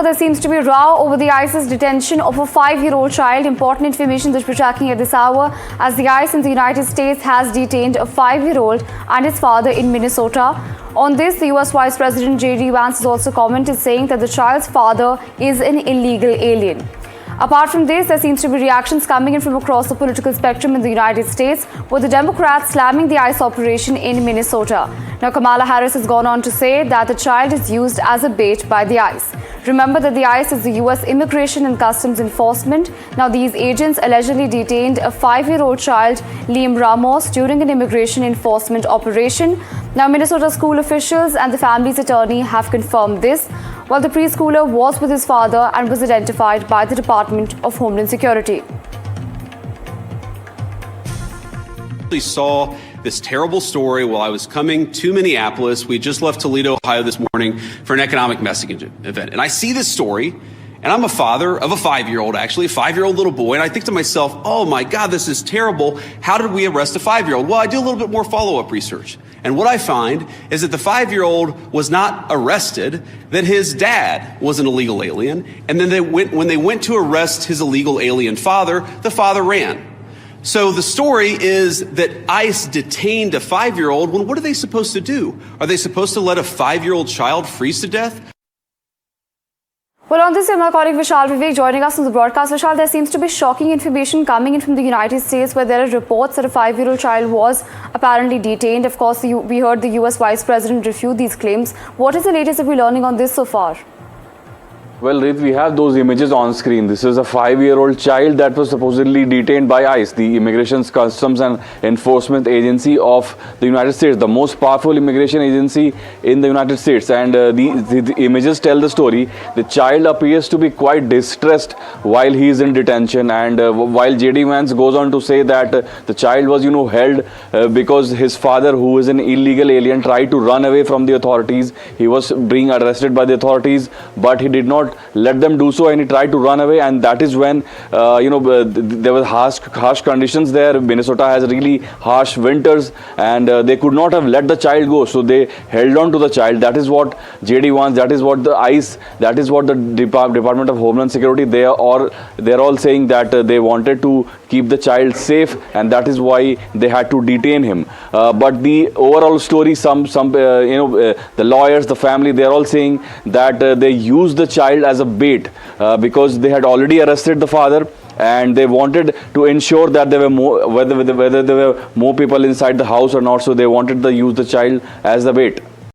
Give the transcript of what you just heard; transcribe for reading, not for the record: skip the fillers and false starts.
There seems to be a row over the ICE's detention of a 5-year-old child. Important information that we're tracking at this hour, as the ICE in the United States has detained a 5-year-old and his father in Minnesota. On this, the US Vice President J.D. Vance has also commented, saying that the child's father is an illegal alien. Apart from this, there seems to be reactions coming in from across the political spectrum in the United States, with the Democrats slamming the ICE operation in Minnesota. Now, Kamala Harris has gone on to say that the child is used as a bait by the ICE. Remember that the ICE is the US Immigration and Customs Enforcement. Now, these agents allegedly detained a 5-year-old child, Liam Ramos, during an immigration enforcement operation. Now, Minnesota school officials and the family's attorney have confirmed this, while the preschooler was with his father and was identified by the Department of Homeland Security. I saw this terrible story while I was coming to Minneapolis. We just left Toledo, Ohio this morning for an economic messaging event. And I see this story, and I'm a father of a 5-year-old, actually, a 5-year-old little boy. And I think to myself, oh my God, this is terrible. How did we arrest a 5-year-old? Well, I do a little bit more follow-up research. And what I find is that the 5-year-old was not arrested, that his dad was an illegal alien. And then when they went to arrest his illegal alien father, the father ran. So the story is that ICE detained a 5-year-old. Well, what are they supposed to do? Are they supposed to let a 5-year-old child freeze to death? Well, on this, my colleague Vishal Vivek joining us on the broadcast. Vishal, there seems to be shocking information coming in from the United States, where there are reports that a 5-year-old child was apparently detained. Of course, we heard the US Vice President refute these claims. What is the latest that we're learning on this so far? Well, Rit, we have those images on screen. This is a 5-year-old child that was supposedly detained by ICE, the Immigration, Customs and Enforcement Agency of the United States, the most powerful immigration agency in the United States. And the images tell the story. The child appears to be quite distressed while he is in detention. And while J.D. Vance goes on to say that the child was, held because his father, who is an illegal alien, tried to run away from the authorities. He was being arrested by the authorities, but he did not let them do so, and he tried to run away. And that is when there were harsh conditions there. Minnesota has really harsh winters, and they could not have let the child go, so they held on to the child. That is what J.D. wants. That is what the ICE, that is what the Department of Homeland Security, they're all saying that they wanted to keep the child safe, and that is why they had to detain him. But the overall story, the lawyers, the family, they're all saying that they used the child as a bait because they had already arrested the father, and they wanted to ensure that there were more, whether there were more people inside the house or not. So they wanted to use the child as a bait.